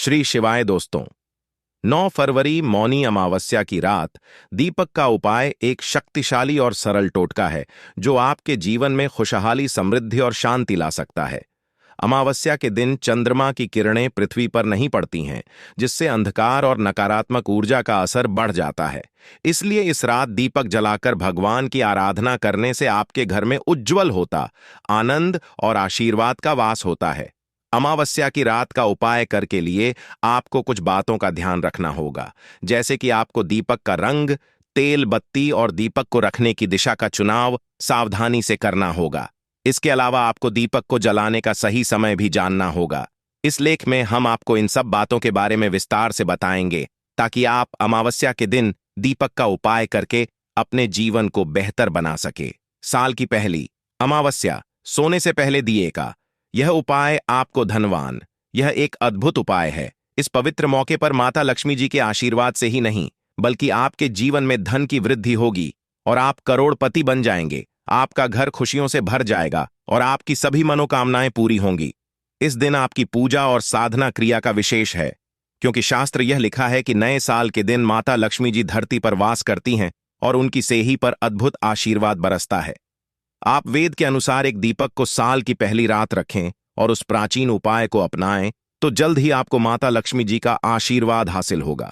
श्री शिवाय दोस्तों। 9 फरवरी मौनी अमावस्या की रात दीपक का उपाय एक शक्तिशाली और सरल टोटका है जो आपके जीवन में खुशहाली, समृद्धि और शांति ला सकता है। अमावस्या के दिन चंद्रमा की किरणें पृथ्वी पर नहीं पड़ती हैं, जिससे अंधकार और नकारात्मक ऊर्जा का असर बढ़ जाता है। इसलिए इस रात दीपक जलाकर भगवान की आराधना करने से आपके घर में उज्जवल होता आनंद और आशीर्वाद का वास होता है। अमावस्या की रात का उपाय करके लिए आपको कुछ बातों का ध्यान रखना होगा, जैसे कि आपको दीपक का रंग, तेल, बत्ती और दीपक को रखने की दिशा का चुनाव सावधानी से करना होगा। इसके अलावा आपको दीपक को जलाने का सही समय भी जानना होगा। इस लेख में हम आपको इन सब बातों के बारे में विस्तार से बताएंगे ताकि आप अमावस्या के दिन दीपक का उपाय करके अपने जीवन को बेहतर बना सके। साल की पहली अमावस्या, सोने से पहले दिए का यह उपाय आपको धनवान। यह एक अद्भुत उपाय है। इस पवित्र मौके पर माता लक्ष्मी जी के आशीर्वाद से ही नहीं, बल्कि आपके जीवन में धन की वृद्धि होगी और आप करोड़पति बन जाएंगे। आपका घर खुशियों से भर जाएगा और आपकी सभी मनोकामनाएं पूरी होंगी। इस दिन आपकी पूजा और साधना क्रिया का विशेष है, क्योंकि शास्त्र यह लिखा है कि नए साल के दिन माता लक्ष्मी जी धरती पर वास करती हैं और उनकी सेही पर अद्भुत आशीर्वाद बरसता है। आप वेद के अनुसार एक दीपक को साल की पहली रात रखें और उस प्राचीन उपाय को अपनाएं तो जल्द ही आपको माता लक्ष्मी जी का आशीर्वाद हासिल होगा।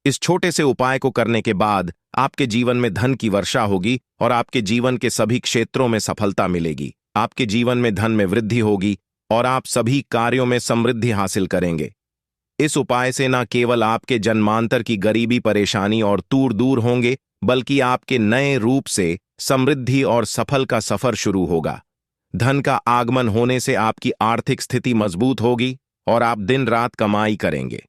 इस छोटे से उपाय को करने के बाद आपके जीवन में धन की वर्षा होगी और आपके जीवन के सभी क्षेत्रों में सफलता मिलेगी। आपके जीवन में धन में वृद्धि होगी और आप सभी कार्यों में समृद्धि हासिल करेंगे। इस उपाय से न केवल आपके जन्मांतर की गरीबी, परेशानी और तूर दूर होंगे, बल्कि आपके नए रूप से समृद्धि और सफल का सफर शुरू होगा। धन का आगमन होने से आपकी आर्थिक स्थिति मजबूत होगी और आप दिन रात कमाई करेंगे।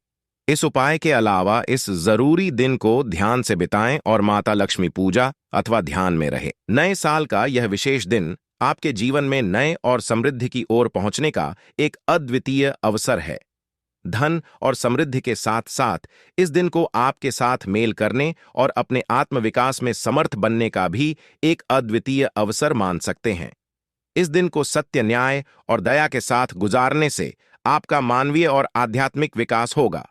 इस उपाय के अलावा इस जरूरी दिन को ध्यान से बिताएं और माता लक्ष्मी पूजा अथवा ध्यान में रहे। नए साल का यह विशेष दिन आपके जीवन में नए और समृद्धि की ओर पहुंचने का एक अद्वितीय अवसर है। धन और समृद्धि के साथ साथ इस दिन को आपके साथ मेल करने और अपने आत्मविकास में समर्थ बनने का भी एक अद्वितीय अवसर मान सकते हैं। इस दिन को सत्य, न्याय और दया के साथ गुजारने से आपका मानवीय और आध्यात्मिक विकास होगा।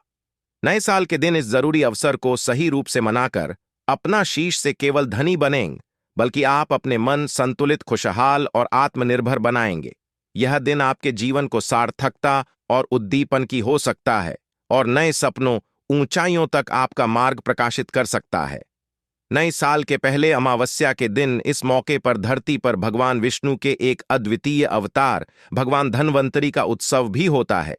नए साल के दिन इस जरूरी अवसर को सही रूप से मनाकर अपना शीश से केवल धनी बनेंगे, बल्कि आप अपने मन संतुलित, खुशहाल और आत्मनिर्भर बनाएंगे। यह दिन आपके जीवन को सार्थकता और उद्दीपन की हो सकता है और नए सपनों, ऊंचाइयों तक आपका मार्ग प्रकाशित कर सकता है। नए साल के पहले अमावस्या के दिन इस मौके पर धरती पर भगवान विष्णु के एक अद्वितीय अवतार भगवान धन्वंतरी का उत्सव भी होता है।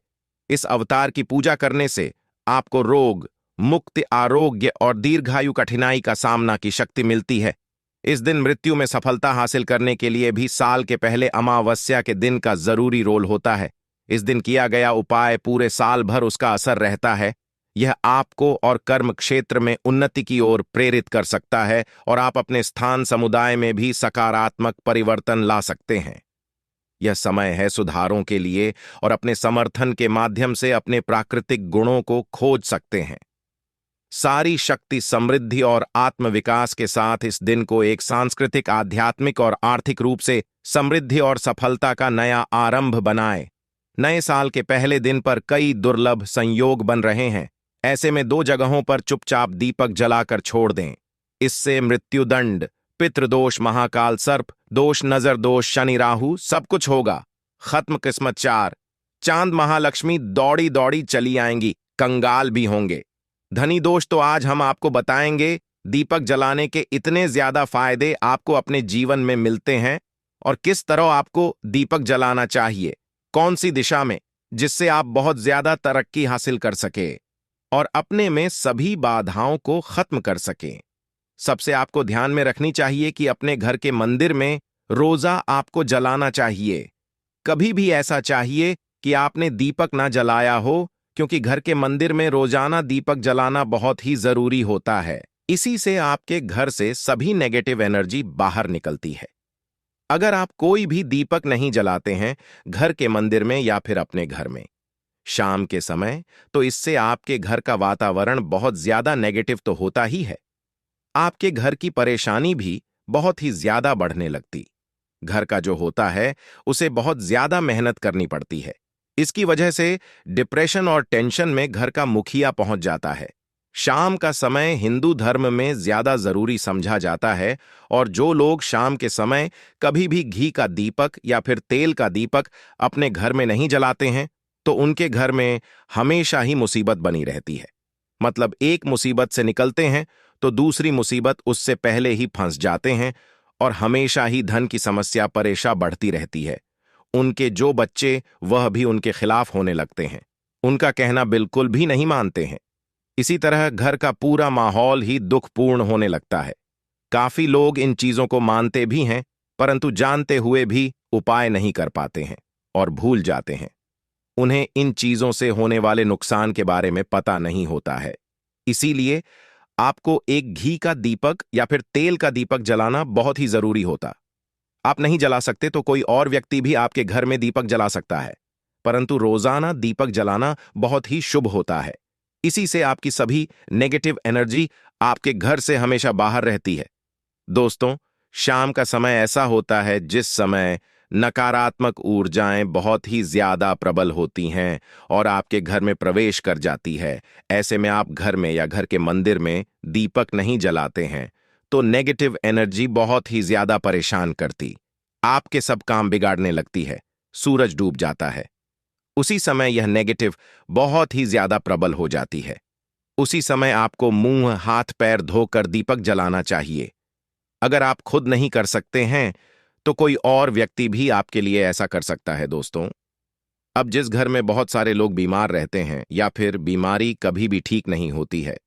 इस अवतार की पूजा करने से आपको रोग मुक्ति, आरोग्य और दीर्घायु कठिनाई का सामना की शक्ति मिलती है। इस दिन मृत्यु में सफलता हासिल करने के लिए भी साल के पहले अमावस्या के दिन का जरूरी रोल होता है। इस दिन किया गया उपाय पूरे साल भर उसका असर रहता है। यह आपको और कर्म क्षेत्र में उन्नति की ओर प्रेरित कर सकता है और आप अपने स्थान, समुदाय में भी सकारात्मक परिवर्तन ला सकते हैं। यह समय है सुधारों के लिए और अपने समर्थन के माध्यम से अपने प्राकृतिक गुणों को खोज सकते हैं। सारी शक्ति, समृद्धि और आत्मविकास के साथ इस दिन को एक सांस्कृतिक, आध्यात्मिक और आर्थिक रूप से समृद्धि और सफलता का नया आरंभ बनाएं। नए साल के पहले दिन पर कई दुर्लभ संयोग बन रहे हैं। ऐसे में 2 जगहों पर चुपचाप दीपक जलाकर छोड़ दें। इससे मृत्युदंड, पितृदोष, महाकाल सर्प दोष, नजर दोष, शनि राहु सब कुछ होगा खत्म। किस्मत 4, चांद महालक्ष्मी दौड़ी दौड़ी चली आएंगी, कंगाल भी होंगे। धनी दोष तो आज हम आपको बताएंगे। दीपक जलाने के इतने ज्यादा फायदे आपको अपने जीवन में मिलते हैं और किस तरह आपको दीपक जलाना चाहिए, कौन सी दिशा में, जिससे आप बहुत ज्यादा तरक्की हासिल कर सके और अपने में सभी बाधाओं को खत्म कर सकें। सबसे आपको ध्यान में रखनी चाहिए कि अपने घर के मंदिर में रोजा आपको जलाना चाहिए। कभी भी ऐसा चाहिए कि आपने दीपक ना जलाया हो, क्योंकि घर के मंदिर में रोजाना दीपक जलाना बहुत ही जरूरी होता है। इसी से आपके घर से सभी नेगेटिव एनर्जी बाहर निकलती है। अगर आप कोई भी दीपक नहीं जलाते हैं घर के मंदिर में या फिर अपने घर में शाम के समय, तो इससे आपके घर का वातावरण बहुत ज्यादा नेगेटिव तो होता ही है, आपके घर की परेशानी भी बहुत ही ज्यादा बढ़ने लगती। घर का जो होता है उसे बहुत ज्यादा मेहनत करनी पड़ती है। इसकी वजह से डिप्रेशन और टेंशन में घर का मुखिया पहुंच जाता है। शाम का समय हिंदू धर्म में ज्यादा जरूरी समझा जाता है और जो लोग शाम के समय कभी भी घी का दीपक या फिर तेल का दीपक अपने घर में नहीं जलाते हैं तो उनके घर में हमेशा ही मुसीबत बनी रहती है। मतलब एक मुसीबत से निकलते हैं तो दूसरी मुसीबत उससे पहले ही फंस जाते हैं और हमेशा ही धन की समस्या परेशान बढ़ती रहती है। उनके जो बच्चे वह भी उनके खिलाफ होने लगते हैं, उनका कहना बिल्कुल भी नहीं मानते हैं। इसी तरह घर का पूरा माहौल ही दुखपूर्ण होने लगता है। काफी लोग इन चीजों को मानते भी हैं, परंतु जानते हुए भी उपाय नहीं कर पाते हैं और भूल जाते हैं। उन्हें इन चीजों से होने वाले नुकसान के बारे में पता नहीं होता है। इसीलिए आपको एक घी का दीपक या फिर तेल का दीपक जलाना बहुत ही जरूरी होता। आप नहीं जला सकते तो कोई और व्यक्ति भी आपके घर में दीपक जला सकता है, परंतु रोजाना दीपक जलाना बहुत ही शुभ होता है। इसी से आपकी सभी नेगेटिव एनर्जी आपके घर से हमेशा बाहर रहती है। दोस्तों, शाम का समय ऐसा होता है जिस समय नकारात्मक ऊर्जाएं बहुत ही ज्यादा प्रबल होती हैं और आपके घर में प्रवेश कर जाती है। ऐसे में आप घर में या घर के मंदिर में दीपक नहीं जलाते हैं तो नेगेटिव एनर्जी बहुत ही ज्यादा परेशान करती, आपके सब काम बिगाड़ने लगती है। सूरज डूब जाता है, उसी समय यह नेगेटिव बहुत ही ज्यादा प्रबल हो जाती है। उसी समय आपको मुंह हाथ पैर धोकर दीपक जलाना चाहिए। अगर आप खुद नहीं कर सकते हैं तो कोई और व्यक्ति भी आपके लिए ऐसा कर सकता है। दोस्तों, अब जिस घर में बहुत सारे लोग बीमार रहते हैं या फिर बीमारी कभी भी ठीक नहीं होती है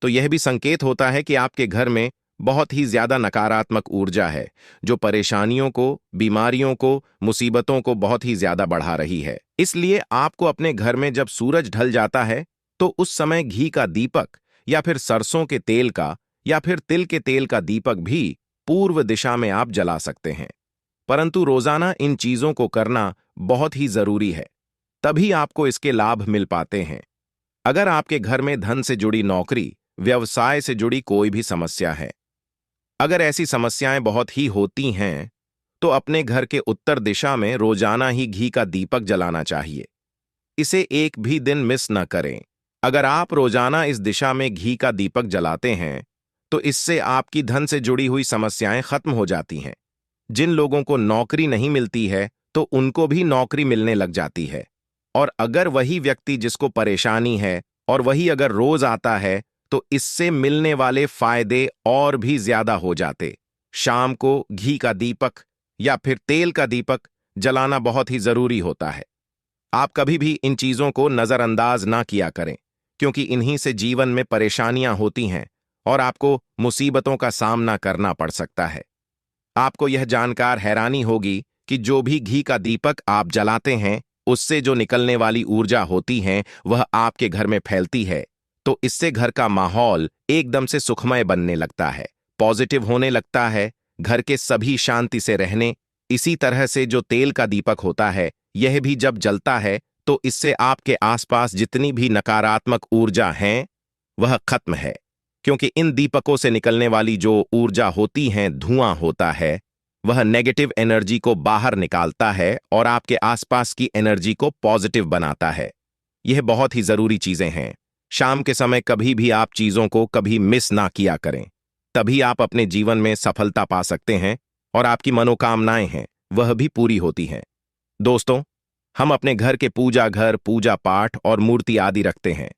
तो यह भी संकेत होता है कि आपके घर में बहुत ही ज्यादा नकारात्मक ऊर्जा है जो परेशानियों को, बीमारियों को, मुसीबतों को बहुत ही ज्यादा बढ़ा रही है। इसलिए आपको अपने घर में जब सूरज ढल जाता है तो उस समय घी का दीपक या फिर सरसों के तेल का या फिर तिल के तेल का दीपक भी पूर्व दिशा में आप जला सकते हैं। परंतु रोजाना इन चीजों को करना बहुत ही जरूरी है, तभी आपको इसके लाभ मिल पाते हैं। अगर आपके घर में धन से जुड़ी नौकरी, व्यवसाय से जुड़ी कोई भी समस्या है, अगर ऐसी समस्याएं बहुत ही होती हैं तो अपने घर के उत्तर दिशा में रोजाना ही घी का दीपक जलाना चाहिए। इसे एक भी दिन मिस न करें। अगर आप रोजाना इस दिशा में घी का दीपक जलाते हैं तो इससे आपकी धन से जुड़ी हुई समस्याएं खत्म हो जाती हैं। जिन लोगों को नौकरी नहीं मिलती है तो उनको भी नौकरी मिलने लग जाती है। और अगर वही व्यक्ति जिसको परेशानी है और वही अगर रोज आता है तो इससे मिलने वाले फायदे और भी ज्यादा हो जाते। शाम को घी का दीपक या फिर तेल का दीपक जलाना बहुत ही जरूरी होता है। आप कभी भी इन चीजों को नजरअंदाज ना किया करें, क्योंकि इन्हीं से जीवन में परेशानियां होती हैं और आपको मुसीबतों का सामना करना पड़ सकता है। आपको यह जानकर हैरानी होगी कि जो भी घी का दीपक आप जलाते हैं उससे जो निकलने वाली ऊर्जा होती है वह आपके घर में फैलती है, तो इससे घर का माहौल एकदम से सुखमय बनने लगता है, पॉजिटिव होने लगता है, घर के सभी शांति से रहने। इसी तरह से जो तेल का दीपक होता है यह भी जब जलता है तो इससे आपके आसपास जितनी भी नकारात्मक ऊर्जा हैं वह खत्म है, क्योंकि इन दीपकों से निकलने वाली जो ऊर्जा होती है, धुआं होता है, वह नेगेटिव एनर्जी को बाहर निकालता है और आपके आसपास की एनर्जी को पॉजिटिव बनाता है। यह बहुत ही जरूरी चीजें हैं। शाम के समय कभी भी आप चीजों को कभी मिस ना किया करें, तभी आप अपने जीवन में सफलता पा सकते हैं और आपकी मनोकामनाएं हैं वह भी पूरी होती हैं। दोस्तों, हम अपने घर के पूजा घर, पूजा पाठ और मूर्ति आदि रखते हैं।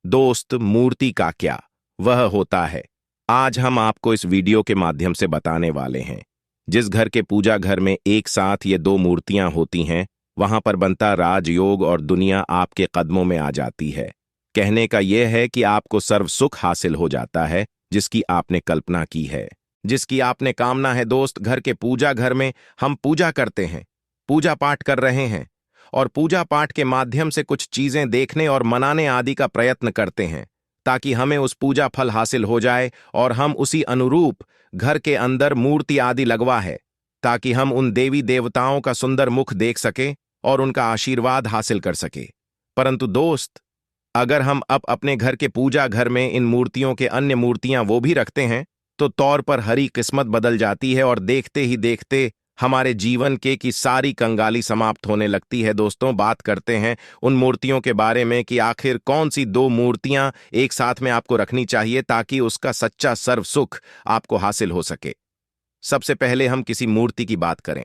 दोस्त, मूर्ति का क्या, वह होता है आज हम आपको इस वीडियो के माध्यम से बताने वाले हैं। जिस घर के पूजा घर में एक साथ ये दो मूर्तियां होती हैं वहां पर बनता राजयोग और दुनिया आपके कदमों में आ जाती है। कहने का यह है कि आपको सर्व सुख हासिल हो जाता है जिसकी आपने कल्पना की है, जिसकी आपने कामना है। दोस्त, घर के पूजा घर में हम पूजा करते हैं, पूजा पाठ कर रहे हैं और पूजा पाठ के माध्यम से कुछ चीजें देखने और मनाने आदि का प्रयत्न करते हैं ताकि हमें उस पूजा फल हासिल हो जाए और हम उसी अनुरूप घर के अंदर मूर्ति आदि लगवा है ताकि हम उन देवी देवताओं का सुंदर मुख देख सके और उनका आशीर्वाद हासिल कर सके। परंतु दोस्त, अगर हम अब अपने घर के पूजा घर में इन मूर्तियों के अन्य मूर्तियां वो भी रखते हैं तो तौर पर हरी किस्मत बदल जाती है और देखते ही देखते हमारे जीवन के की सारी कंगाली समाप्त होने लगती है। दोस्तों, बात करते हैं उन मूर्तियों के बारे में कि आखिर कौन सी दो मूर्तियां एक साथ में आपको रखनी चाहिए ताकि उसका सच्चा सर्व सुख आपको हासिल हो सके। सबसे पहले हम किसी मूर्ति की बात करें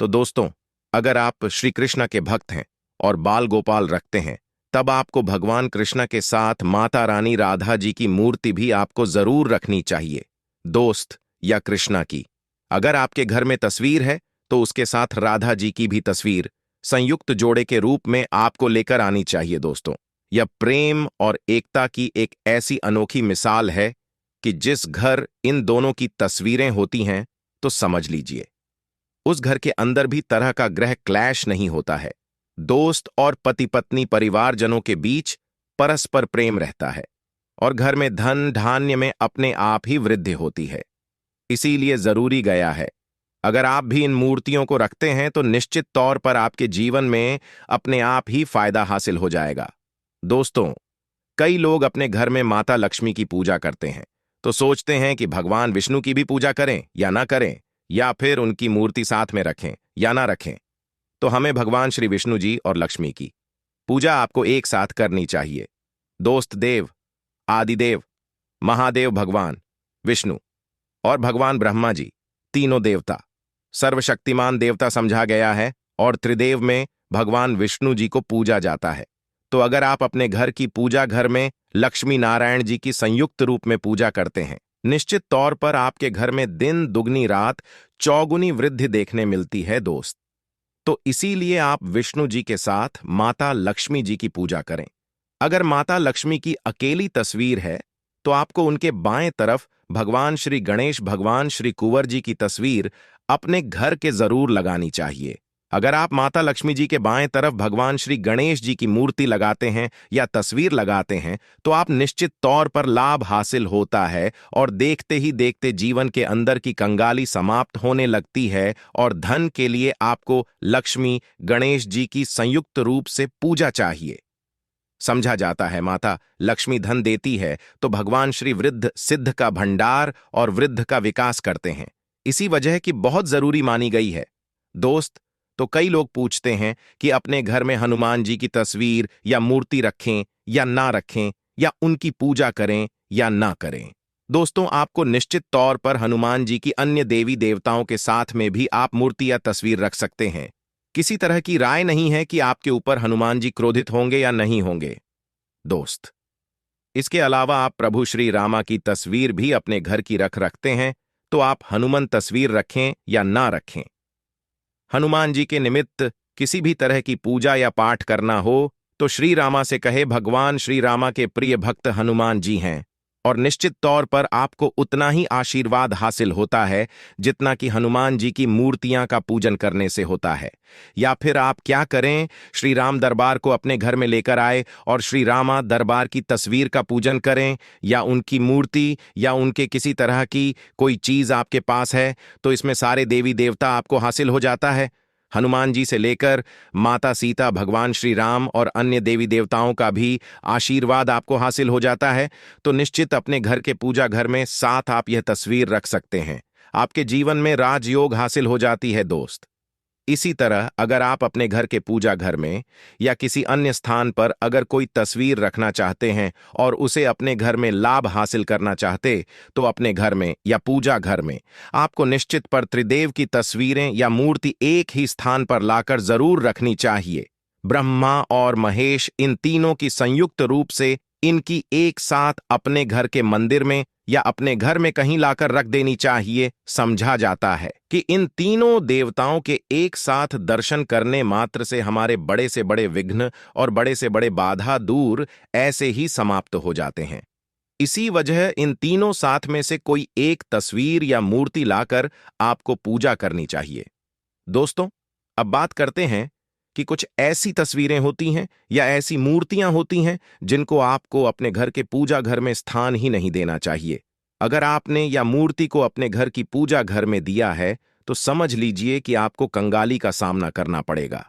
तो दोस्तों, अगर आप श्री कृष्ण के भक्त हैं और बाल गोपाल रखते हैं, तब आपको भगवान कृष्ण के साथ माता रानी राधा जी की मूर्ति भी आपको जरूर रखनी चाहिए, दोस्त, या कृष्णा की। अगर आपके घर में तस्वीर है तो उसके साथ राधा जी की भी तस्वीर संयुक्त जोड़े के रूप में आपको लेकर आनी चाहिए। दोस्तों, यह प्रेम और एकता की एक ऐसी अनोखी मिसाल है कि जिस घर इन दोनों की तस्वीरें होती हैं तो समझ लीजिए उस घर के अंदर भी तरह का ग्रह क्लैश नहीं होता है। दोस्त और पति पत्नी परिवारजनों के बीच परस्पर प्रेम रहता है और घर में धन धान्य में अपने आप ही वृद्धि होती है। इसीलिए जरूरी गया है, अगर आप भी इन मूर्तियों को रखते हैं तो निश्चित तौर पर आपके जीवन में अपने आप ही फायदा हासिल हो जाएगा। दोस्तों, कई लोग अपने घर में माता लक्ष्मी की पूजा करते हैं तो सोचते हैं कि भगवान विष्णु की भी पूजा करें या ना करें, या फिर उनकी मूर्ति साथ में रखें या ना रखें। तो हमें भगवान श्री विष्णु जी और लक्ष्मी की पूजा आपको एक साथ करनी चाहिए। दोस्त, देव, आदिदेव, महादेव भगवान विष्णु और भगवान ब्रह्मा जी, तीनों देवता सर्वशक्तिमान देवता समझा गया है और त्रिदेव में भगवान विष्णु जी को पूजा जाता है। तो अगर आप अपने घर की पूजा घर में लक्ष्मी नारायण जी की संयुक्त रूप में पूजा करते हैं, निश्चित तौर पर आपके घर में दिन दुगनी रात चौगुनी वृद्धि देखने मिलती है। दोस्त, तो इसीलिए आप विष्णु जी के साथ माता लक्ष्मी जी की पूजा करें। अगर माता लक्ष्मी की अकेली तस्वीर है तो आपको उनके बाएं तरफ भगवान श्री गणेश, भगवान श्री कुंवर जी की तस्वीर अपने घर के जरूर लगानी चाहिए। अगर आप माता लक्ष्मी जी के बाएं तरफ भगवान श्री गणेश जी की मूर्ति लगाते हैं या तस्वीर लगाते हैं तो आप निश्चित तौर पर लाभ हासिल होता है और देखते ही देखते जीवन के अंदर की कंगाली समाप्त होने लगती है और धन के लिए आपको लक्ष्मी गणेश जी की संयुक्त रूप से पूजा चाहिए। समझा जाता है माता लक्ष्मी धन देती है तो भगवान श्री वृद्ध सिद्ध का भंडार और वृद्ध का विकास करते हैं, इसी वजह की बहुत जरूरी मानी गई है। दोस्त, तो कई लोग पूछते हैं कि अपने घर में हनुमान जी की तस्वीर या मूर्ति रखें या ना रखें, या उनकी पूजा करें या ना करें। दोस्तों, आपको निश्चित तौर पर हनुमान जी की अन्य देवी देवताओं के साथ में भी आप मूर्ति या तस्वीर रख सकते हैं। किसी तरह की राय नहीं है कि आपके ऊपर हनुमान जी क्रोधित होंगे या नहीं होंगे। दोस्त, इसके अलावा आप प्रभु श्री रामा की तस्वीर भी अपने घर की रखते हैं तो आप हनुमान तस्वीर रखें या ना रखें, हनुमान जी के निमित्त किसी भी तरह की पूजा या पाठ करना हो तो श्री रामा से कहे भगवान श्री रामा के प्रिय भक्त हनुमान जी हैं, और निश्चित तौर पर आपको उतना ही आशीर्वाद हासिल होता है जितना कि हनुमान जी की मूर्तियां का पूजन करने से होता है। या फिर आप क्या करें, श्री राम दरबार को अपने घर में लेकर आए और श्री रामा दरबार की तस्वीर का पूजन करें, या उनकी मूर्ति या उनके किसी तरह की कोई चीज आपके पास है तो इसमें सारे देवी देवता आपको हासिल हो जाता है। हनुमान जी से लेकर माता सीता, भगवान श्री राम और अन्य देवी देवताओं का भी आशीर्वाद आपको हासिल हो जाता है। तो निश्चित अपने घर के पूजा घर में साथ आप यह तस्वीर रख सकते हैं, आपके जीवन में राजयोग हासिल हो जाती है। दोस्त, इसी तरह अगर आप अपने घर के पूजा घर में या किसी अन्य स्थान पर अगर कोई तस्वीर रखना चाहते हैं और उसे अपने घर में लाभ हासिल करना चाहते तो अपने घर में या पूजा घर में आपको निश्चित पर त्रिदेव की तस्वीरें या मूर्ति एक ही स्थान पर लाकर जरूर रखनी चाहिए। ब्रह्मा और महेश, इन तीनों की संयुक्त रूप से इनकी एक साथ अपने घर के मंदिर में या अपने घर में कहीं लाकर रख देनी चाहिए। समझा जाता है कि इन तीनों देवताओं के एक साथ दर्शन करने मात्र से हमारे बड़े से बड़े विघ्न और बड़े से बड़े बाधा दूर ऐसे ही समाप्त हो जाते हैं। इसी वजह इन तीनों साथ में से कोई एक तस्वीर या मूर्ति लाकर आपको पूजा करनी चाहिए। दोस्तों, अब बात करते हैं कि कुछ ऐसी तस्वीरें होती हैं या ऐसी मूर्तियां होती हैं जिनको आपको अपने घर के पूजा घर में स्थान ही नहीं देना चाहिए। अगर आपने या मूर्ति को अपने घर की पूजा घर में दिया है तो समझ लीजिए कि आपको कंगाली का सामना करना पड़ेगा,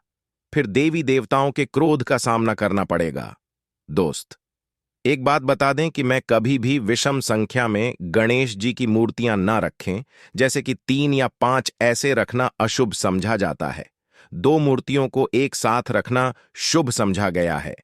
फिर देवी देवताओं के क्रोध का सामना करना पड़ेगा। दोस्त, एक बात बता दें कि मैं कभी भी विषम संख्या में गणेश जी की मूर्तियां ना रखें, जैसे कि 3 या 5 ऐसे रखना अशुभ समझा जाता है। 2 मूर्तियों को एक साथ रखना शुभ समझा गया है।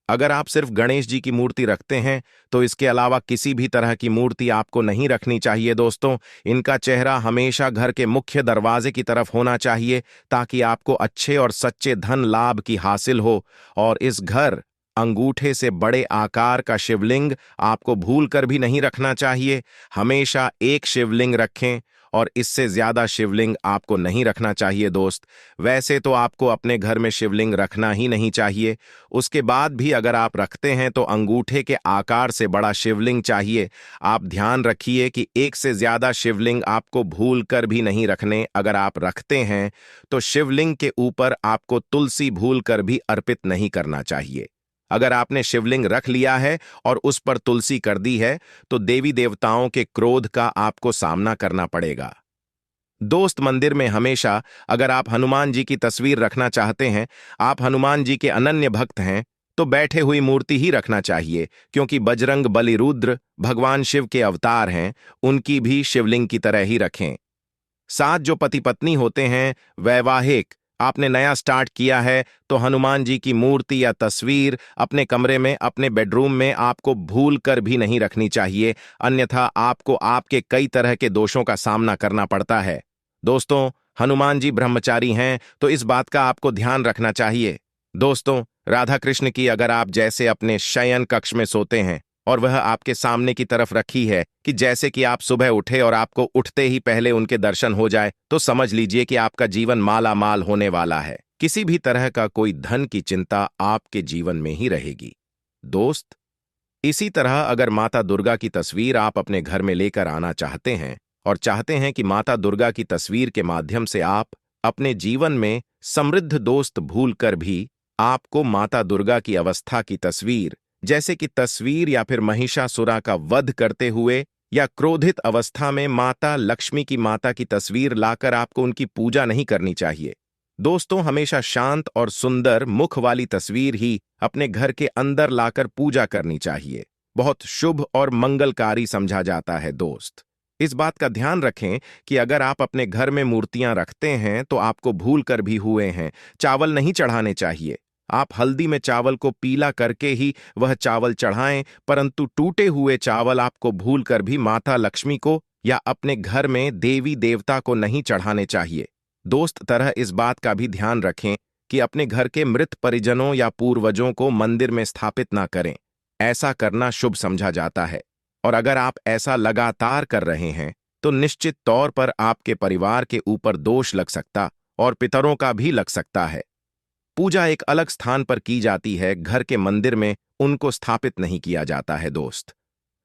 अगर आप सिर्फ गणेश जी की मूर्ति रखते हैं तो इसके अलावा किसी भी तरह की मूर्ति आपको नहीं रखनी चाहिए दोस्तों। इनका चेहरा हमेशा घर के मुख्य दरवाजे की तरफ होना चाहिए ताकि आपको अच्छे और सच्चे धन लाभ की हासिल हो। और इस घर अंगूठे से बड़े आकार का शिवलिंग आपको भूल कर भी नहीं रखना चाहिए। हमेशा एक शिवलिंग रखें और इससे ज्यादा शिवलिंग आपको नहीं रखना चाहिए दोस्त। वैसे तो आपको अपने घर में शिवलिंग रखना ही नहीं चाहिए। उसके बाद भी अगर आप रखते हैं तो अंगूठे के आकार से बड़ा शिवलिंग चाहिए। आप ध्यान रखिए कि एक से ज्यादा शिवलिंग आपको भूल कर भी नहीं रखने। अगर आप रखते हैं तो शिवलिंग के ऊपर आपको तुलसी भूल कर भी अर्पित नहीं करना चाहिए। अगर आपने शिवलिंग रख लिया है और उस पर तुलसी कर दी है तो देवी देवताओं के क्रोध का आपको सामना करना पड़ेगा। दोस्त, मंदिर में हमेशा अगर आप हनुमान जी की तस्वीर रखना चाहते हैं, आप हनुमान जी के अनन्य भक्त हैं, तो बैठे हुई मूर्ति ही रखना चाहिए, क्योंकि बजरंग बली रुद्र भगवान शिव के अवतार हैं। उनकी भी शिवलिंग की तरह ही रखें। साथ जो पति पत्नी होते हैं, वैवाहिक आपने नया स्टार्ट किया है, तो हनुमान जी की मूर्ति या तस्वीर अपने कमरे में, अपने बेडरूम में आपको भूल कर भी नहीं रखनी चाहिए, अन्यथा आपको आपके कई तरह के दोषों का सामना करना पड़ता है। दोस्तों, हनुमान जी ब्रह्मचारी हैं, तो इस बात का आपको ध्यान रखना चाहिए। दोस्तों, राधा कृष्ण की अगर आप जैसे अपने शयन कक्ष में सोते हैं और वह आपके सामने की तरफ रखी है कि जैसे कि आप सुबह उठे और आपको उठते ही पहले उनके दर्शन हो जाए, तो समझ लीजिए कि आपका जीवन माला माल होने वाला है। किसी भी तरह का कोई धन की चिंता आपके जीवन में ही रहेगी। दोस्त, इसी तरह अगर माता दुर्गा की तस्वीर आप अपने घर में लेकर आना चाहते हैं और चाहते हैं कि माता दुर्गा की तस्वीर के माध्यम से आप अपने जीवन में समृद्ध, दोस्त भूल कर भी आपको माता दुर्गा की अवस्था की तस्वीर, जैसे कि तस्वीर या फिर महिषासुरा का वध करते हुए या क्रोधित अवस्था में माता लक्ष्मी की माता की तस्वीर लाकर आपको उनकी पूजा नहीं करनी चाहिए। दोस्तों, हमेशा शांत और सुंदर मुख वाली तस्वीर ही अपने घर के अंदर लाकर पूजा करनी चाहिए। बहुत शुभ और मंगलकारी समझा जाता है। दोस्त, इस बात का ध्यान रखें कि अगर आप अपने घर में मूर्तियां रखते हैं तो आपको भूल कर भी हुए हैं, चावल नहीं चढ़ाने चाहिए। आप हल्दी में चावल को पीला करके ही वह चावल चढ़ाएं, परंतु टूटे हुए चावल आपको भूल कर भी माता लक्ष्मी को या अपने घर में देवी देवता को नहीं चढ़ाने चाहिए। दोस्त, तरह इस बात का भी ध्यान रखें कि अपने घर के मृत परिजनों या पूर्वजों को मंदिर में स्थापित ना करें। ऐसा करना शुभ समझा जाता है, और अगर आप ऐसा लगातार कर रहे हैं तो निश्चित तौर पर आपके परिवार के ऊपर दोष लग सकता और पितरों का भी लग सकता है। पूजा एक अलग स्थान पर की जाती है, घर के मंदिर में उनको स्थापित नहीं किया जाता है। दोस्त,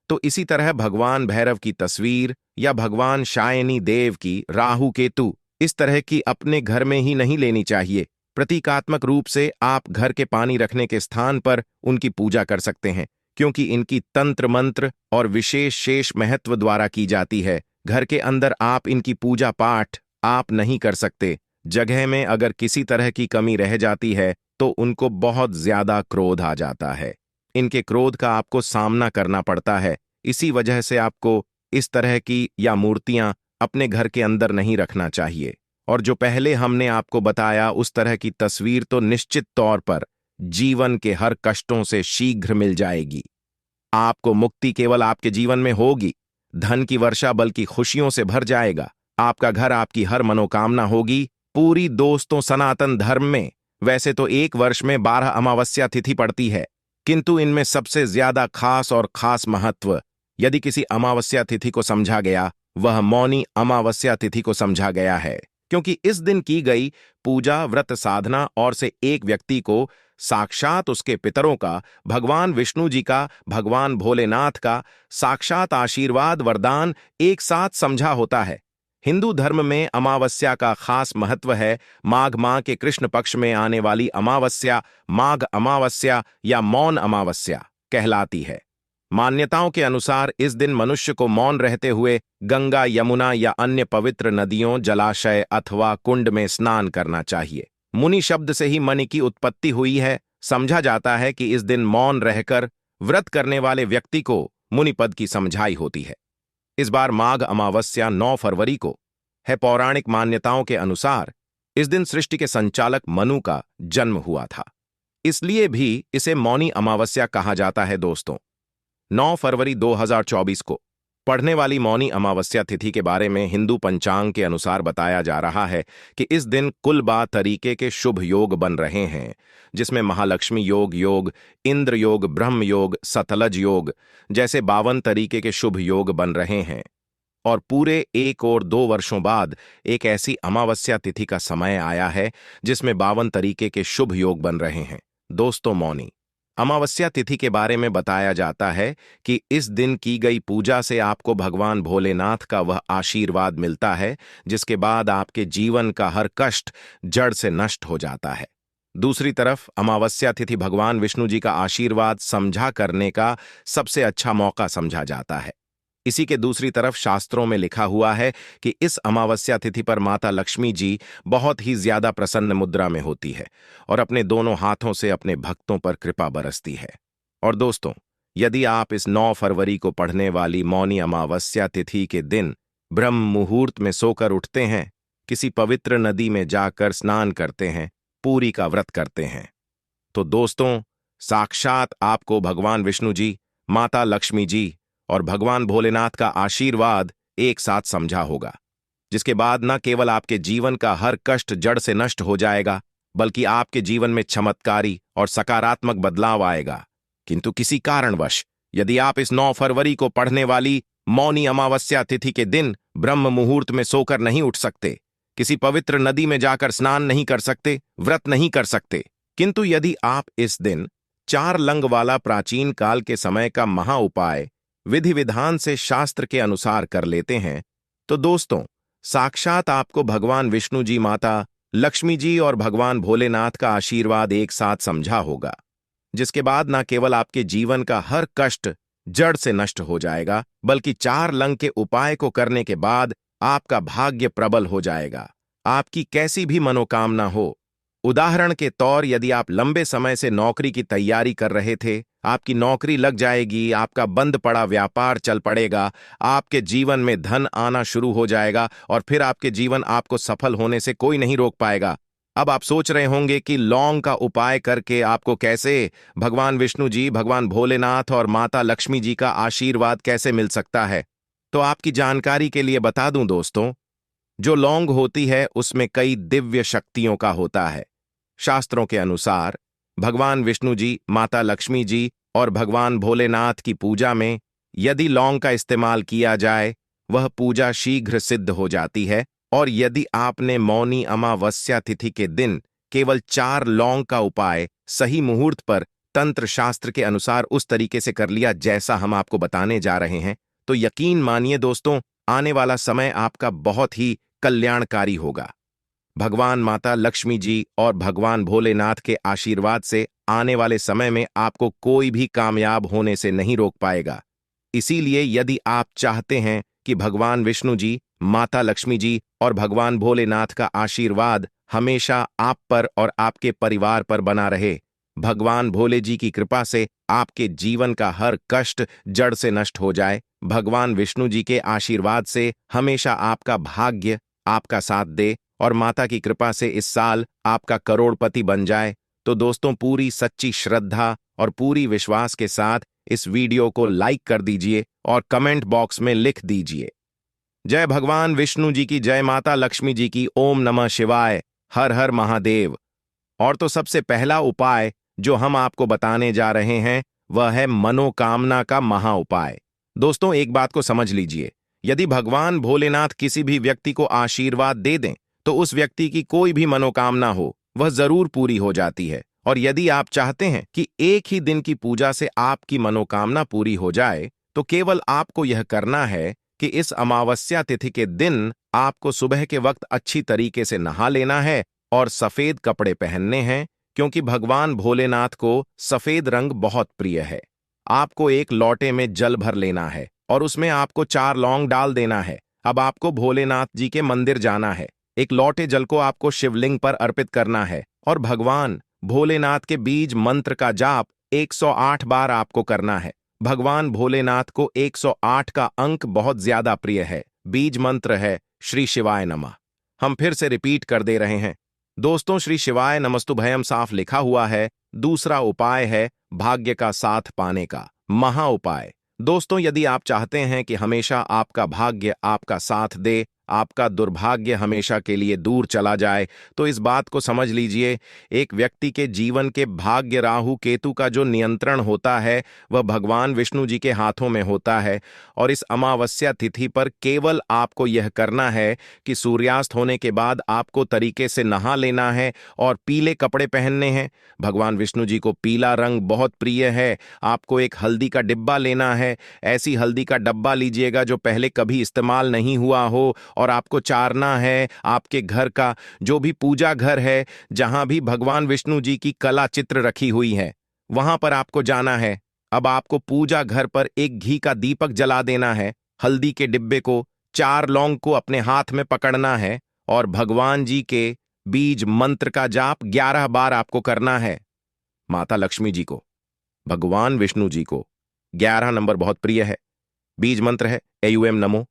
तो इसी तरह भगवान भैरव की तस्वीर या भगवान शायनी देव की, राहु केतु, इस तरह की अपने घर में ही नहीं लेनी चाहिए। प्रतीकात्मक रूप से आप घर के पानी रखने के स्थान पर उनकी पूजा कर सकते हैं, क्योंकि इनकी तंत्र मंत्र और विशेष शेष महत्व द्वारा की जाती है। घर के अंदर आप इनकी पूजा पाठ आप नहीं कर सकते। जगह में अगर किसी तरह की कमी रह जाती है तो उनको बहुत ज्यादा क्रोध आ जाता है। इनके क्रोध का आपको सामना करना पड़ता है। इसी वजह से आपको इस तरह की या मूर्तियां अपने घर के अंदर नहीं रखना चाहिए। और जो पहले हमने आपको बताया, उस तरह की तस्वीर तो निश्चित तौर पर जीवन के हर कष्टों से शीघ्र मिल जाएगी। आपको मुक्ति केवल आपके जीवन में होगी, धन की वर्षा बल्कि खुशियों से भर जाएगा। आपका घर, आपकी हर मनोकामना होगी पूरी। दोस्तों, सनातन धर्म में वैसे तो एक वर्ष में 12 अमावस्या तिथि पड़ती है, किंतु इनमें सबसे ज्यादा खास और खास महत्व यदि किसी अमावस्या तिथि को समझा गया, वह मौनी अमावस्या तिथि को समझा गया है, क्योंकि इस दिन की गई पूजा, व्रत, साधना और से एक व्यक्ति को साक्षात उसके पितरों का, भगवान विष्णु जी का, भगवान भोलेनाथ का साक्षात आशीर्वाद, वरदान एक साथ समझा होता है। हिंदू धर्म में अमावस्या का खास महत्व है। माघ माह के कृष्ण पक्ष में आने वाली अमावस्या माघ अमावस्या या मौन अमावस्या कहलाती है। मान्यताओं के अनुसार इस दिन मनुष्य को मौन रहते हुए गंगा, यमुना या अन्य पवित्र नदियों, जलाशय अथवा कुंड में स्नान करना चाहिए। मुनि शब्द से ही मणि की उत्पत्ति हुई है। समझा जाता है कि इस दिन मौन रहकर व्रत करने वाले व्यक्ति को मुनिपद की समझाई होती है। इस बार माघ अमावस्या 9 फरवरी को है। पौराणिक मान्यताओं के अनुसार इस दिन सृष्टि के संचालक मनु का जन्म हुआ था, इसलिए भी इसे मौनी अमावस्या कहा जाता है। दोस्तों, 9 फरवरी 2024 को पढ़ने वाली मौनी अमावस्या तिथि के बारे में हिंदू पंचांग के अनुसार बताया जा रहा है कि इस दिन कुल 12 तरीके के शुभ योग बन रहे हैं, जिसमें महालक्ष्मी योग, इंद्र योग, ब्रह्म योग, सतलज योग जैसे 52 तरीके के शुभ योग बन रहे हैं। और पूरे 1 और 2 वर्षों बाद एक ऐसी अमावस्या तिथि का समय आया है जिसमें 52 तरीके के शुभ योग बन रहे हैं। दोस्तों, मौनी अमावस्या तिथि के बारे में बताया जाता है कि इस दिन की गई पूजा से आपको भगवान भोलेनाथ का वह आशीर्वाद मिलता है जिसके बाद आपके जीवन का हर कष्ट जड़ से नष्ट हो जाता है। दूसरी तरफ अमावस्या तिथि भगवान विष्णु जी का आशीर्वाद समझा करने का सबसे अच्छा मौका समझा जाता है। इसी के दूसरी तरफ शास्त्रों में लिखा हुआ है कि इस अमावस्या तिथि पर माता लक्ष्मी जी बहुत ही ज्यादा प्रसन्न मुद्रा में होती है और अपने दोनों हाथों से अपने भक्तों पर कृपा बरसती है। और दोस्तों, यदि आप इस 9 फरवरी को पढ़ने वाली मौनी अमावस्या तिथि के दिन ब्रह्म मुहूर्त में सोकर उठते हैं, किसी पवित्र नदी में जाकर स्नान करते हैं, पूरी का व्रत करते हैं, तो दोस्तों, साक्षात आपको भगवान विष्णु जी, माता लक्ष्मी जी और भगवान भोलेनाथ का आशीर्वाद एक साथ समझा होगा, जिसके बाद न केवल आपके जीवन का हर कष्ट जड़ से नष्ट हो जाएगा, बल्कि आपके जीवन में चमत्कारी और सकारात्मक बदलाव आएगा। किंतु किसी कारणवश यदि आप इस 9 फरवरी को पढ़ने वाली मौनी अमावस्या तिथि के दिन ब्रह्म मुहूर्त में सोकर नहीं उठ सकते, किसी पवित्र नदी में जाकर स्नान नहीं कर सकते, व्रत नहीं कर सकते, किंतु यदि आप इस दिन 4 लंग वाला प्राचीन काल के समय का महा उपाय विधि विधान से शास्त्र के अनुसार कर लेते हैं, तो दोस्तों, साक्षात आपको भगवान विष्णु जी, माता लक्ष्मी जी और भगवान भोलेनाथ का आशीर्वाद एक साथ समझा होगा, जिसके बाद न केवल आपके जीवन का हर कष्ट जड़ से नष्ट हो जाएगा, बल्कि 4 लंग के उपाय को करने के बाद आपका भाग्य प्रबल हो जाएगा। आपकी कैसी भी मनोकामना हो, उदाहरण के तौर यदि आप लंबे समय से नौकरी की तैयारी कर रहे थे, आपकी नौकरी लग जाएगी, आपका बंद पड़ा व्यापार चल पड़ेगा, आपके जीवन में धन आना शुरू हो जाएगा और फिर आपके जीवन आपको सफल होने से कोई नहीं रोक पाएगा। अब आप सोच रहे होंगे कि लौंग का उपाय करके आपको कैसे भगवान विष्णु जी, भगवान भोलेनाथ और माता लक्ष्मी जी का आशीर्वाद कैसे मिल सकता है। तो आपकी जानकारी के लिए बता दूं दोस्तों, जो लौंग होती है उसमें कई दिव्य शक्तियों का होता है। शास्त्रों के अनुसार भगवान विष्णु जी, माता लक्ष्मी जी और भगवान भोलेनाथ की पूजा में यदि लौंग का इस्तेमाल किया जाए, वह पूजा शीघ्र सिद्ध हो जाती है। और यदि आपने मौनी अमावस्या तिथि के दिन केवल 4 लौंग का उपाय सही मुहूर्त पर तंत्र शास्त्र के अनुसार उस तरीके से कर लिया जैसा हम आपको बताने जा रहे हैं, तो यकीन मानिए दोस्तों, आने वाला समय आपका बहुत ही कल्याणकारी होगा। भगवान माता लक्ष्मी जी और भगवान भोलेनाथ के आशीर्वाद से आने वाले समय में आपको कोई भी कामयाब होने से नहीं रोक पाएगा। इसीलिए यदि आप चाहते हैं कि भगवान विष्णु जी, माता लक्ष्मी जी और भगवान भोलेनाथ का आशीर्वाद हमेशा आप पर और आपके परिवार पर बना रहे, भगवान भोले जी की कृपा से आपके जीवन का हर कष्ट जड़ से नष्ट हो जाए, भगवान विष्णु जी के आशीर्वाद से हमेशा आपका भाग्य आपका साथ दे और माता की कृपा से इस साल आपका करोड़पति बन जाए, तो दोस्तों, पूरी सच्ची श्रद्धा और पूरी विश्वास के साथ इस वीडियो को लाइक कर दीजिए और कमेंट बॉक्स में लिख दीजिए, जय भगवान विष्णु जी की, जय माता लक्ष्मी जी की, ओम नमः शिवाय, हर हर महादेव। और तो सबसे पहला उपाय जो हम आपको बताने जा रहे हैं वह है मनोकामना का महा उपाय। दोस्तों, एक बात को समझ लीजिए, यदि भगवान भोलेनाथ किसी भी व्यक्ति को आशीर्वाद दे दें तो उस व्यक्ति की कोई भी मनोकामना हो वह जरूर पूरी हो जाती है। और यदि आप चाहते हैं कि एक ही दिन की पूजा से आपकी मनोकामना पूरी हो जाए, तो केवल आपको यह करना है कि इस अमावस्या तिथि के दिन आपको सुबह के वक्त अच्छी तरीके से नहा लेना है और सफेद कपड़े पहनने हैं, क्योंकि भगवान भोलेनाथ को सफेद रंग बहुत प्रिय है। आपको एक लोटे में जल भर लेना है और उसमें आपको 4 लौंग डाल देना है। अब आपको भोलेनाथ जी के मंदिर जाना है, एक लोटे जल को आपको शिवलिंग पर अर्पित करना है और भगवान भोलेनाथ के बीज मंत्र का जाप 108 बार आपको करना है। भगवान भोलेनाथ को 108 का अंक बहुत ज्यादा प्रिय है। बीज मंत्र है श्री शिवाय नमः। हम फिर से रिपीट कर दे रहे हैं दोस्तों, श्री शिवाय नमस्तुभयम साफ लिखा हुआ है। दूसरा उपाय है भाग्य का साथ पाने का महा उपाय। दोस्तों, यदि आप चाहते हैं कि हमेशा आपका भाग्य आपका साथ दे, आपका दुर्भाग्य हमेशा के लिए दूर चला जाए, तो इस बात को समझ लीजिए, एक व्यक्ति के जीवन के भाग्य राहु केतु का जो नियंत्रण होता है वह भगवान विष्णु जी के हाथों में होता है। और इस अमावस्या तिथि पर केवल आपको यह करना है कि सूर्यास्त होने के बाद आपको तरीके से नहा लेना है और पीले कपड़े पहनने हैं। भगवान विष्णु जी को पीला रंग बहुत प्रिय है। आपको एक हल्दी का डिब्बा लेना है। ऐसी हल्दी का डब्बा लीजिएगा जो पहले कभी इस्तेमाल नहीं हुआ हो, और आपको चारना है आपके घर का जो भी पूजा घर है, जहां भी भगवान विष्णु जी की कला चित्र रखी हुई है, वहां पर आपको जाना है। अब आपको पूजा घर पर एक घी का दीपक जला देना है। हल्दी के डिब्बे को, 4 लौंग को अपने हाथ में पकड़ना है और भगवान जी के बीज मंत्र का जाप 11 बार आपको करना है। माता लक्ष्मी जी को, भगवान विष्णु जी को 11 नंबर बहुत प्रिय है। बीज मंत्र है एयुएम नमो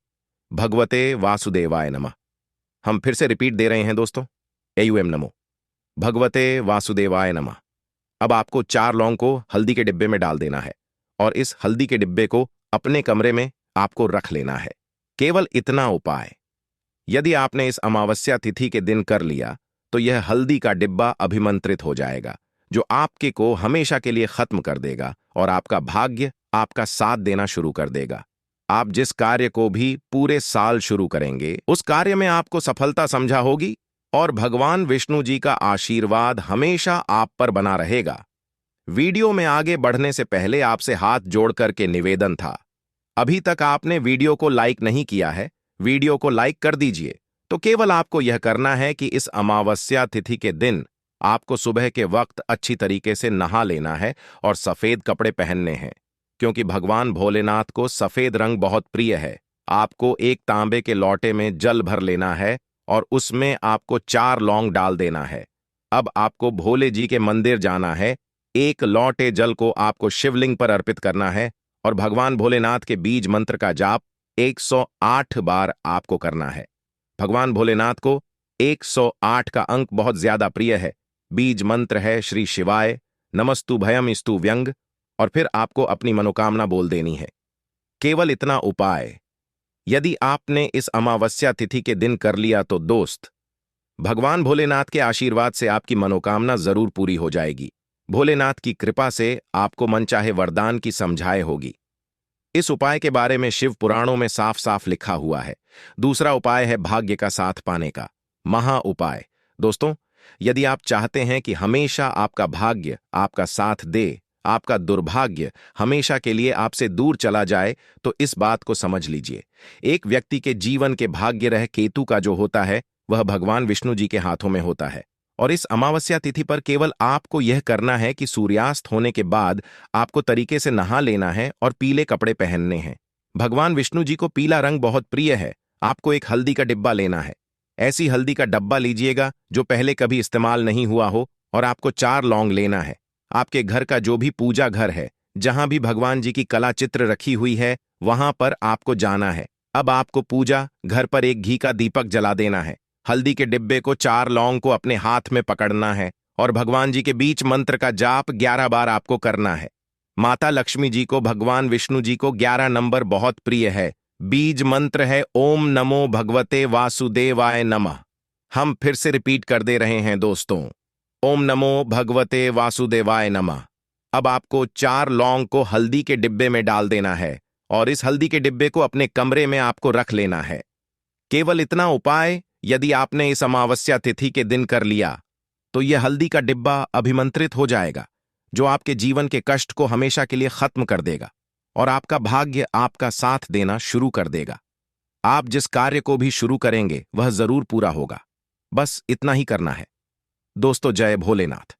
भगवते वासुदेवाय नमः। हम फिर से रिपीट दे रहे हैं दोस्तों, एयुएम नमो भगवते वासुदेवाय नमः। अब आपको 4 लौंग को हल्दी के डिब्बे में डाल देना है और इस हल्दी के डिब्बे को अपने कमरे में आपको रख लेना है। केवल इतना उपाय यदि आपने इस अमावस्या तिथि के दिन कर लिया तो यह हल्दी का डिब्बा अभिमंत्रित हो जाएगा, जो आपके को हमेशा के लिए खत्म कर देगा और आपका भाग्य आपका साथ देना शुरू कर देगा। आप जिस कार्य को भी पूरे साल शुरू करेंगे उस कार्य में आपको सफलता समझा होगी और भगवान विष्णु जी का आशीर्वाद हमेशा आप पर बना रहेगा। वीडियो में आगे बढ़ने से पहले आपसे हाथ जोड़ करके निवेदन था, अभी तक आपने वीडियो को लाइक नहीं किया है, वीडियो को लाइक कर दीजिए। तो केवल आपको यह करना है कि इस अमावस्या तिथि के दिन आपको सुबह के वक्त अच्छी तरीके से नहा लेना है और सफेद कपड़े पहनने हैं, क्योंकि भगवान भोलेनाथ को सफेद रंग बहुत प्रिय है। आपको एक तांबे के लोटे में जल भर लेना है और उसमें आपको 4 लौंग डाल देना है। अब आपको भोले जी के मंदिर जाना है। एक लोटे जल को आपको शिवलिंग पर अर्पित करना है और भगवान भोलेनाथ के बीज मंत्र का जाप 108 बार आपको करना है। भगवान भोलेनाथ को 108 का अंक बहुत ज्यादा प्रिय है। बीज मंत्र है श्री शिवाय नमस्तुभयम स्तु व्यंग, और फिर आपको अपनी मनोकामना बोल देनी है। केवल इतना उपाय यदि आपने इस अमावस्या तिथि के दिन कर लिया तो दोस्त, भगवान भोलेनाथ के आशीर्वाद से आपकी मनोकामना जरूर पूरी हो जाएगी। भोलेनाथ की कृपा से आपको मनचाहे वरदान की समझाए होगी। इस उपाय के बारे में शिव पुराणों में साफ साफ लिखा हुआ है। दूसरा उपाय है भाग्य का साथ पाने का महा उपाय। दोस्तों, यदि आप चाहते हैं कि हमेशा आपका भाग्य आपका साथ दे, आपका दुर्भाग्य हमेशा के लिए आपसे दूर चला जाए, तो इस बात को समझ लीजिए, एक व्यक्ति के जीवन के भाग्य रह केतु का जो होता है वह भगवान विष्णु जी के हाथों में होता है। और इस अमावस्या तिथि पर केवल आपको यह करना है कि सूर्यास्त होने के बाद आपको तरीके से नहा लेना है और पीले कपड़े पहनने हैं। भगवान विष्णु जी को पीला रंग बहुत प्रिय है। आपको एक हल्दी का डिब्बा लेना है। ऐसी हल्दी का डब्बा लीजिएगा जो पहले कभी इस्तेमाल नहीं हुआ हो, और आपको 4 लौंग लेना है। आपके घर का जो भी पूजा घर है, जहां भी भगवान जी की कला चित्र रखी हुई है, वहां पर आपको जाना है। अब आपको पूजा घर पर एक घी का दीपक जला देना है। हल्दी के डिब्बे को 4 लौंग को अपने हाथ में पकड़ना है और भगवान जी के बीच मंत्र का जाप 11 बार आपको करना है। माता लक्ष्मी जी को, भगवान विष्णु जी को 11 नंबर बहुत प्रिय है। बीज मंत्र है ओम नमो भगवते वासुदेवाय नमः। हम फिर से रिपीट कर दे रहे हैं दोस्तों, ओम नमो भगवते वासुदेवाय नमः। अब आपको 4 लौंग को हल्दी के डिब्बे में डाल देना है और इस हल्दी के डिब्बे को अपने कमरे में आपको रख लेना है। केवल इतना उपाय यदि आपने इस अमावस्या तिथि के दिन कर लिया तो यह हल्दी का डिब्बा अभिमंत्रित हो जाएगा, जो आपके जीवन के कष्ट को हमेशा के लिए खत्म कर देगा और आपका भाग्य आपका साथ देना शुरू कर देगा। आप जिस कार्य को भी शुरू करेंगे वह जरूर पूरा होगा। बस इतना ही करना है दोस्तों। जय भोलेनाथ।